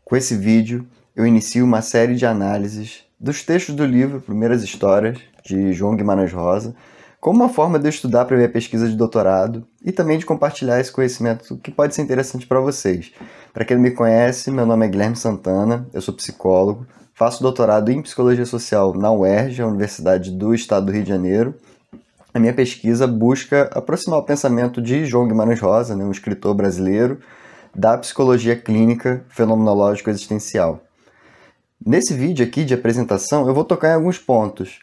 Com esse vídeo, eu inicio uma série de análises dos textos do livro Primeiras Histórias, de João Guimarães Rosa, como uma forma de eu estudar para minha pesquisa de doutorado e também de compartilhar esse conhecimento que pode ser interessante para vocês. Para quem não me conhece, meu nome é Guilherme Santana, eu sou psicólogo, faço doutorado em Psicologia Social na UERJ, a Universidade do Estado do Rio de Janeiro. A minha pesquisa busca aproximar o pensamento de João Guimarães Rosa, um escritor brasileiro, da psicologia clínica fenomenológico-existencial. Nesse vídeo aqui de apresentação, eu vou tocar em alguns pontos.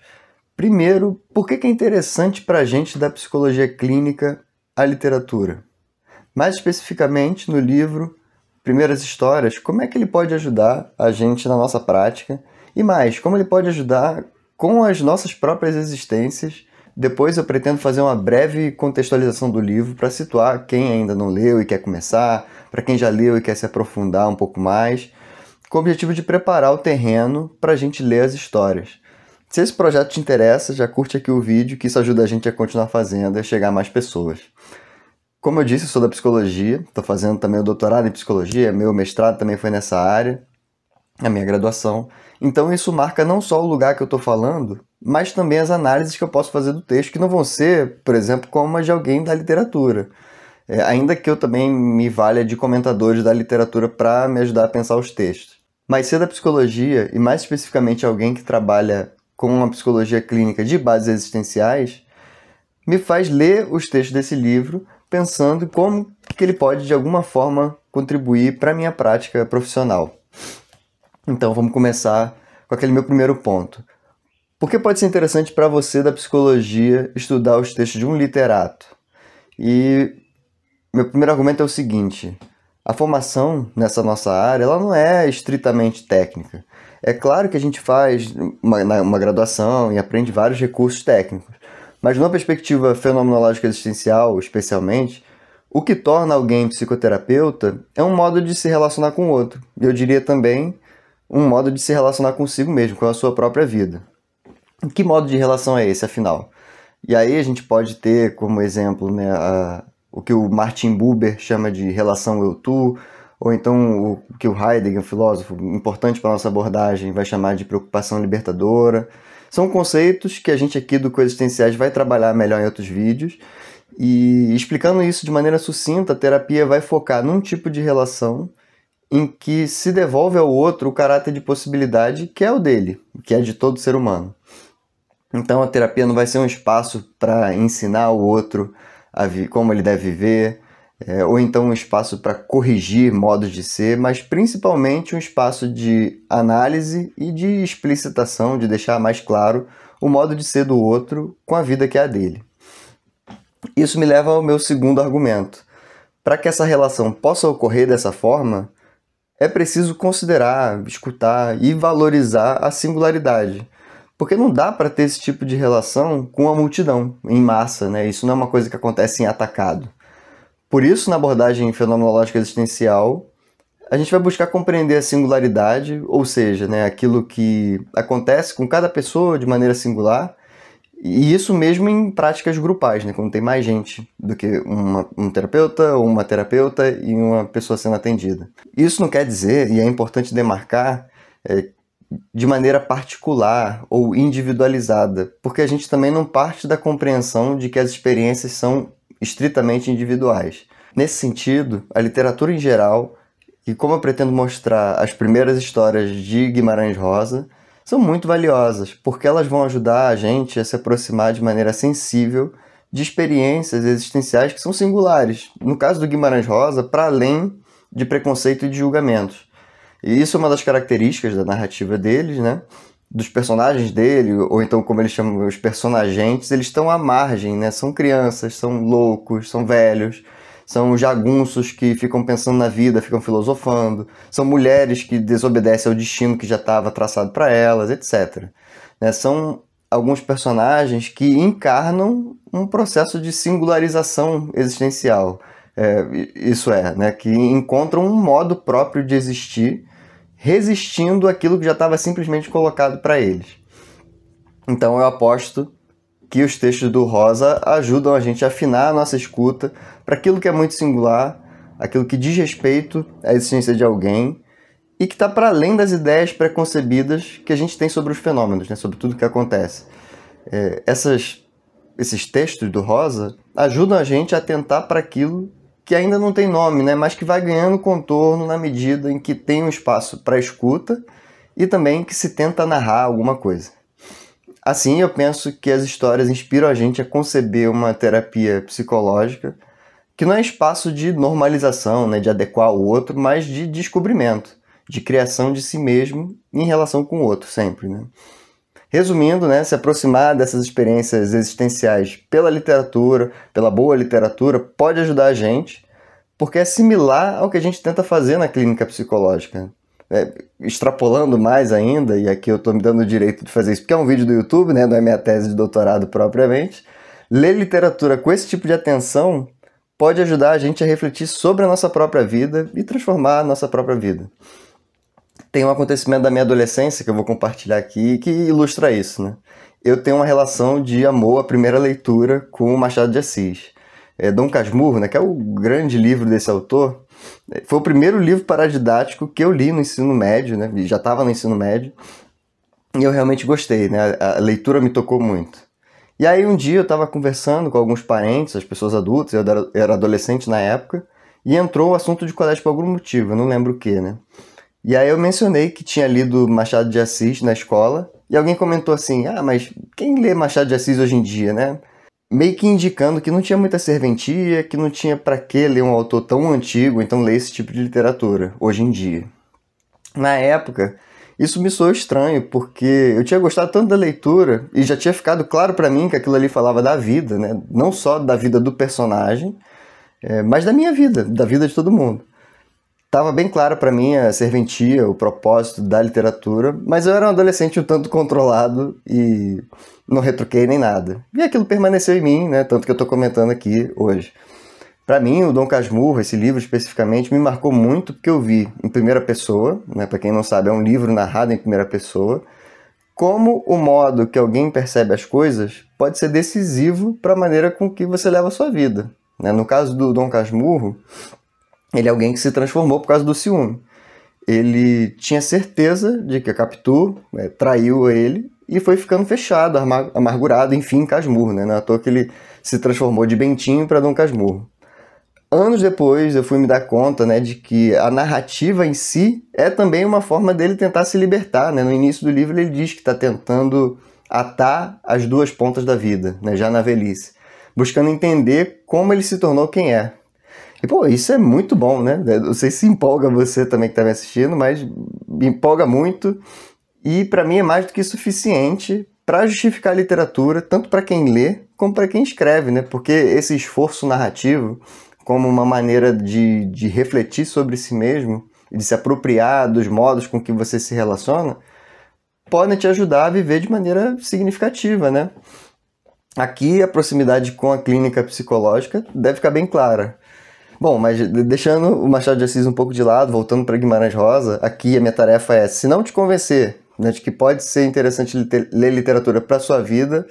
Primeiro, por que é interessante para a gente da psicologia clínica a literatura? Mais especificamente, no livro Primeiras Histórias, como é que ele pode ajudar a gente na nossa prática? E mais, como ele pode ajudar com as nossas próprias existências? Depois eu pretendo fazer uma breve contextualização do livro para situar quem ainda não leu e quer começar, para quem já leu e quer se aprofundar um pouco mais, com o objetivo de preparar o terreno para a gente ler as histórias. Se esse projeto te interessa, já curte aqui o vídeo, que isso ajuda a gente a continuar fazendo e a chegar a mais pessoas. Como eu disse, eu sou da psicologia, estou fazendo também o doutorado em psicologia, meu mestrado também foi nessa área, a minha graduação. Então isso marca não só o lugar que eu estou falando, mas também as análises que eu posso fazer do texto, que não vão ser, por exemplo, como as de alguém da literatura. Ainda que eu também me valha de comentadores da literatura para me ajudar a pensar os textos. Mas ser da psicologia, e mais especificamente alguém que trabalha com uma psicologia clínica de bases existenciais, me faz ler os textos desse livro pensando como que ele pode, de alguma forma, contribuir para a minha prática profissional. Então, vamos começar com aquele meu primeiro ponto. Por que pode ser interessante para você da psicologia estudar os textos de um literato? E meu primeiro argumento é o seguinte: a formação nessa nossa área ela não é estritamente técnica. É claro que a gente faz uma graduação e aprende vários recursos técnicos, mas numa perspectiva fenomenológica existencial, especialmente, o que torna alguém psicoterapeuta é um modo de se relacionar com o outro. E eu diria também um modo de se relacionar consigo mesmo, com a sua própria vida. Que modo de relação é esse, afinal? E aí a gente pode ter como exemplo, o que o Martin Buber chama de relação eu-tu, ou então o que o Heidegger, um filósofo importante para a nossa abordagem, vai chamar de preocupação libertadora. São conceitos que a gente aqui do Coexistenciais vai trabalhar melhor em outros vídeos. E explicando isso de maneira sucinta, a terapia vai focar num tipo de relação em que se devolve ao outro o caráter de possibilidade que é o dele, que é de todo ser humano. Então a terapia não vai ser um espaço para ensinar o outro como ele deve viver, ou então um espaço para corrigir modos de ser, mas principalmente um espaço de análise e de explicitação, de deixar mais claro o modo de ser do outro com a vida que é a dele. Isso me leva ao meu segundo argumento. Para que essa relação possa ocorrer dessa forma, é preciso considerar, escutar e valorizar a singularidade. Porque não dá para ter esse tipo de relação com a multidão, em massa, né? Isso não é uma coisa que acontece em atacado. Por isso, na abordagem fenomenológica existencial, a gente vai buscar compreender a singularidade, ou seja, aquilo que acontece com cada pessoa de maneira singular, e isso mesmo em práticas grupais, quando tem mais gente do que um terapeuta ou uma terapeuta e uma pessoa sendo atendida. Isso não quer dizer, e é importante demarcar, de maneira particular ou individualizada, porque a gente também não parte da compreensão de que as experiências são estritamente individuais. Nesse sentido, a literatura em geral, e como eu pretendo mostrar as primeiras histórias de Guimarães Rosa, são muito valiosas, porque elas vão ajudar a gente a se aproximar de maneira sensível de experiências existenciais que são singulares. No caso do Guimarães Rosa, para além de preconceito e de julgamentos. E isso é uma das características da narrativa deles, dos personagens dele, ou então como eles chamam os personagentes, eles estão à margem, são crianças, são loucos, são velhos, são jagunços que ficam pensando na vida, ficam filosofando, são mulheres que desobedecem ao destino que já estava traçado para elas, etc. São alguns personagens que encarnam um processo de singularização existencial, que encontram um modo próprio de existir, resistindo àquilo que já estava simplesmente colocado para eles. Então eu aposto que os textos do Rosa ajudam a gente a afinar a nossa escuta para aquilo que é muito singular, aquilo que diz respeito à existência de alguém e que está para além das ideias preconcebidas que a gente tem sobre os fenômenos, né? Sobre tudo que acontece. Esses textos do Rosa ajudam a gente a atentar para aquilo que ainda não tem nome, né? Mas que vai ganhando contorno na medida em que tem um espaço para escuta e também que se tenta narrar alguma coisa. Assim, eu penso que as histórias inspiram a gente a conceber uma terapia psicológica que não é espaço de normalização, né, de adequar o outro, mas de descobrimento, de criação de si mesmo em relação com o outro, sempre, né? Resumindo, né, se aproximar dessas experiências existenciais pela literatura, pela boa literatura, pode ajudar a gente, porque é similar ao que a gente tenta fazer na clínica psicológica. Extrapolando mais ainda, e aqui eu estou me dando o direito de fazer isso, porque é um vídeo do YouTube, né, não é minha tese de doutorado propriamente, ler literatura com esse tipo de atenção pode ajudar a gente a refletir sobre a nossa própria vida e transformar a nossa própria vida. Tem um acontecimento da minha adolescência que eu vou compartilhar aqui que ilustra isso, né? Eu tenho uma relação de amor à primeira leitura com o Machado de Assis. Dom Casmurro, né, que é o grande livro desse autor, foi o primeiro livro paradidático que eu li no ensino médio, né? Já estava no ensino médio, e eu realmente gostei, né? A leitura me tocou muito. E aí um dia eu estava conversando com alguns parentes, as pessoas adultas, eu era adolescente na época, e entrou o assunto de colégio por algum motivo, eu não lembro o que, né? E aí eu mencionei que tinha lido Machado de Assis na escola, e alguém comentou assim, mas quem lê Machado de Assis hoje em dia, né? Meio que indicando que não tinha muita serventia, que não tinha para que ler um autor tão antigo, então ler esse tipo de literatura, hoje em dia. Na época, isso me soou estranho, porque eu tinha gostado tanto da leitura, e já tinha ficado claro para mim que aquilo ali falava da vida, né? Não só da vida do personagem, mas da minha vida, da vida de todo mundo. Estava bem claro para mim a serventia, o propósito da literatura, mas eu era um adolescente um tanto controlado e não retruquei nem nada. E aquilo permaneceu em mim, né? Tanto que eu estou comentando aqui hoje. Para mim, o Dom Casmurro, esse livro especificamente, me marcou muito porque eu vi em primeira pessoa, né? Para quem não sabe, é um livro narrado em primeira pessoa, como o modo que alguém percebe as coisas pode ser decisivo para a maneira com que você leva a sua vida, né? No caso do Dom Casmurro, ele é alguém que se transformou por causa do ciúme. Ele tinha certeza de que a Capitu traiu ele e foi ficando fechado, amargurado, enfim, Casmurro, né? Não é à toa que ele se transformou de Bentinho para Dom Casmurro. Anos depois eu fui me dar conta, né, de que a narrativa em si é também uma forma dele tentar se libertar, né? No início do livro ele diz que está tentando atar as duas pontas da vida, né, já na velhice, buscando entender como ele se tornou quem é. E, pô, isso é muito bom, né? Não sei se empolga você também que está me assistindo, mas me empolga muito. E para mim é mais do que suficiente para justificar a literatura, tanto para quem lê como para quem escreve, né? Porque esse esforço narrativo, como uma maneira de refletir sobre si mesmo, de se apropriar dos modos com que você se relaciona, podem te ajudar a viver de maneira significativa, né? Aqui a proximidade com a clínica psicológica deve ficar bem clara. Bom, mas deixando o Machado de Assis um pouco de lado, voltando para Guimarães Rosa, aqui a minha tarefa é, se não te convencer, né, de que pode ser interessante ler literatura para a sua vida,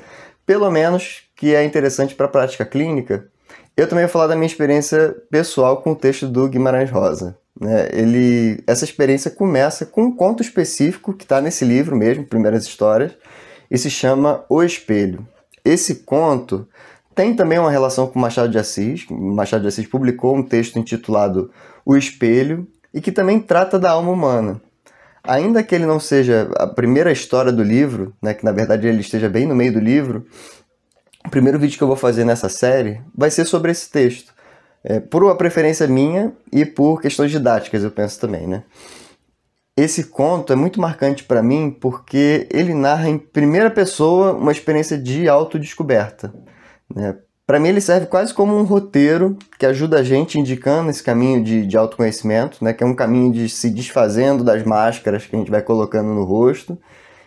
pelo menos que é interessante para a prática clínica, eu também vou falar da minha experiência pessoal com o texto do Guimarães Rosa. Né? Essa experiência começa com um conto específico que está nesse livro mesmo, Primeiras Histórias, e se chama O Espelho. Esse conto tem também uma relação com Machado de Assis. Machado de Assis publicou um texto intitulado O Espelho e que também trata da alma humana. Ainda que ele não seja a primeira história do livro, né, que na verdade ele esteja bem no meio do livro, o primeiro vídeo que eu vou fazer nessa série vai ser sobre esse texto. Por uma preferência minha e por questões didáticas, eu penso também, né? Esse conto é muito marcante para mim porque ele narra em primeira pessoa uma experiência de autodescoberta. Para mim ele serve quase como um roteiro que ajuda a gente indicando esse caminho de autoconhecimento, né, que é um caminho de se desfazendo das máscaras que a gente vai colocando no rosto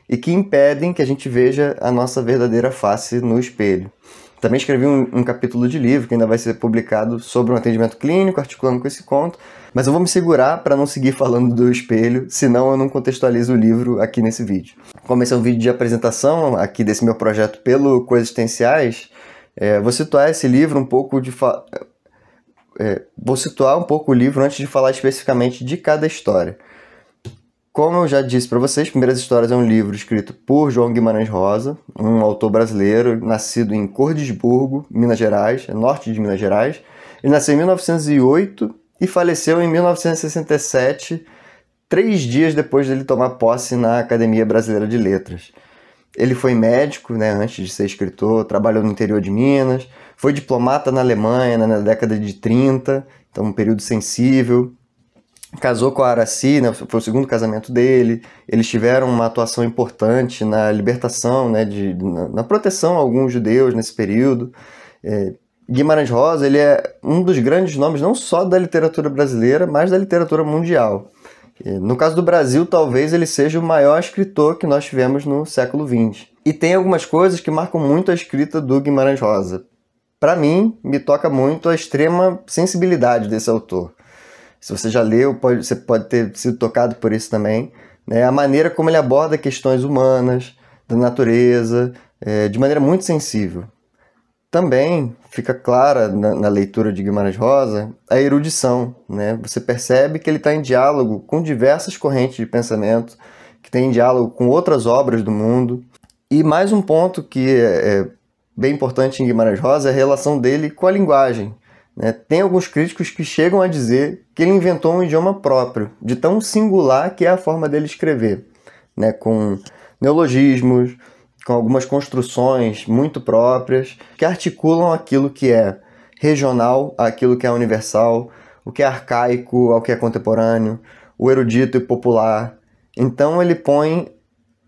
e que impedem que a gente veja a nossa verdadeira face no espelho. Também escrevi um capítulo de livro que ainda vai ser publicado sobre um atendimento clínico, articulando com esse conto, mas eu vou me segurar para não seguir falando do espelho, senão eu não contextualizo o livro aqui nesse vídeo. Como esse é um vídeo de apresentação aqui desse meu projeto pelo Coexistenciais, vou situar esse livro um pouco vou situar um pouco o livro antes de falar especificamente de cada história. Como eu já disse para vocês, Primeiras Histórias é um livro escrito por João Guimarães Rosa, um autor brasileiro, nascido em Cordisburgo, Minas Gerais, norte de Minas Gerais. Ele nasceu em 1908 e faleceu em 1967, 3 dias depois dele tomar posse na Academia Brasileira de Letras. Ele foi médico, né, antes de ser escritor, trabalhou no interior de Minas, foi diplomata na Alemanha na década de 30, então um período sensível. Casou com a Aracy, né, foi o segundo casamento dele. Eles tiveram uma atuação importante na libertação, né, na proteção a alguns judeus nesse período. Guimarães Rosa, ele é um dos grandes nomes não só da literatura brasileira, mas da literatura mundial. No caso do Brasil, talvez ele seja o maior escritor que nós tivemos no século XX. E tem algumas coisas que marcam muito a escrita do Guimarães Rosa. Para mim, me toca muito a extrema sensibilidade desse autor. Se você já leu, você pode ter sido tocado por isso também, né? A maneira como ele aborda questões humanas, da natureza, de maneira muito sensível. Também fica clara na leitura de Guimarães Rosa a erudição, né? Você percebe que ele está em diálogo com diversas correntes de pensamento, que tem em diálogo com outras obras do mundo. E mais um ponto que é bem importante em Guimarães Rosa é a relação dele com a linguagem. Tem alguns críticos que chegam a dizer que ele inventou um idioma próprio, de tão singular que é a forma dele escrever, né? Com neologismos, com algumas construções muito próprias, que articulam aquilo que é regional àquilo que é universal, o que é arcaico ao que é contemporâneo, o erudito e popular. Então ele põe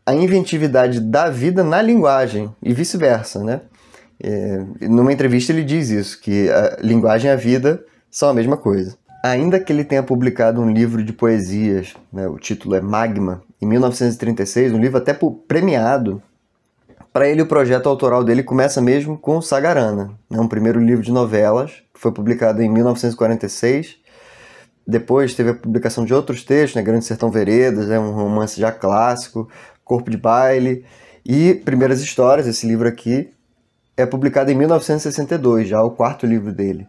a inventividade da vida na linguagem e vice-versa, né? Numa entrevista ele diz isso, que a linguagem e a vida são a mesma coisa. Ainda que ele tenha publicado um livro de poesias, né, o título é Magma, em 1936, um livro até premiado, para ele o projeto autoral dele começa mesmo com Sagarana, né, um primeiro livro de novelas, que foi publicado em 1946. Depois teve a publicação de outros textos, né, Grande Sertão Veredas, um romance já clássico, Corpo de Baile, e Primeiras Histórias, esse livro aqui, é publicado em 1962, já o 4º livro dele.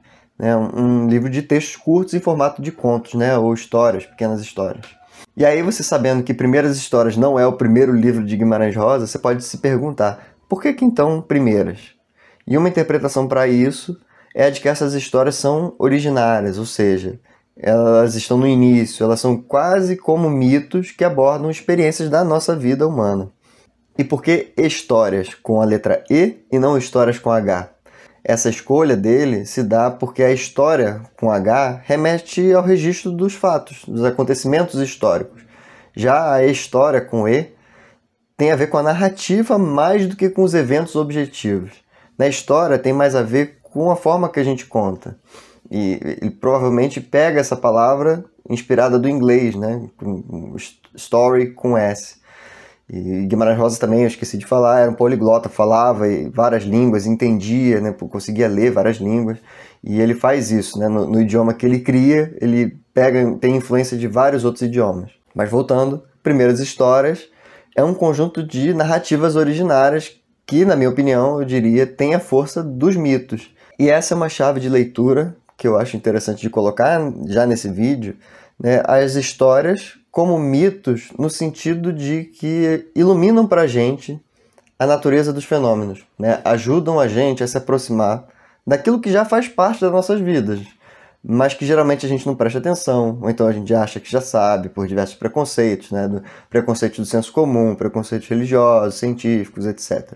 Um livro de textos curtos em formato de contos, né, ou histórias, pequenas histórias. E aí você sabendo que Primeiras Histórias não é o primeiro livro de Guimarães Rosa, você pode se perguntar, por que então Primeiras? E uma interpretação para isso é a de que essas histórias são originárias, ou seja, elas estão no início, elas são quase como mitos que abordam experiências da nossa vida humana. E por que histórias com a letra E e não histórias com H? Essa escolha dele se dá porque a história com H remete ao registro dos fatos, dos acontecimentos históricos. Já a história com E tem a ver com a narrativa mais do que com os eventos objetivos. Na história tem mais a ver com a forma que a gente conta. E ele provavelmente pega essa palavra inspirada do inglês, né? Story com S. E Guimarães Rosa também, eu esqueci de falar, era um poliglota, falava várias línguas, entendia, né, conseguia ler várias línguas. E ele faz isso, né, no idioma que ele cria, ele tem influência de vários outros idiomas. Mas voltando, Primeiras Histórias é um conjunto de narrativas originárias que, na minha opinião, eu diria, tem a força dos mitos. E essa é uma chave de leitura que eu acho interessante de colocar já nesse vídeo, né, as histórias como mitos no sentido de que iluminam para a gente a natureza dos fenômenos, né? Ajudam a gente a se aproximar daquilo que já faz parte das nossas vidas, mas que geralmente a gente não presta atenção, ou então a gente acha que já sabe por diversos preconceitos, né? Preconceito do senso comum, preconceitos religiosos, científicos, etc.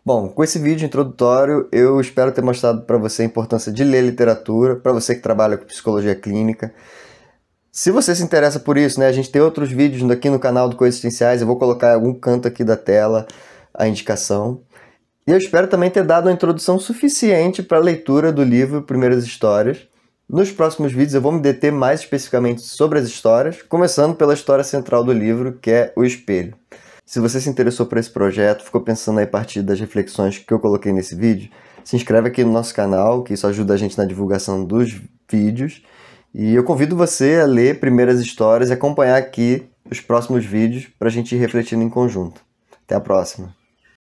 Bom, com esse vídeo introdutório, eu espero ter mostrado para você a importância de ler literatura, para você que trabalha com psicologia clínica. Se você se interessa por isso, né, a gente tem outros vídeos aqui no canal do Coisas Essenciais, eu vou colocar em algum canto aqui da tela a indicação. E eu espero também ter dado uma introdução suficiente para a leitura do livro Primeiras Histórias. Nos próximos vídeos eu vou me deter mais especificamente sobre as histórias, começando pela história central do livro, que é o espelho. Se você se interessou por esse projeto, ficou pensando aí a partir das reflexões que eu coloquei nesse vídeo, se inscreve aqui no nosso canal, que isso ajuda a gente na divulgação dos vídeos. E eu convido você a ler Primeiras Histórias e acompanhar aqui os próximos vídeos para a gente ir refletindo em conjunto. Até a próxima!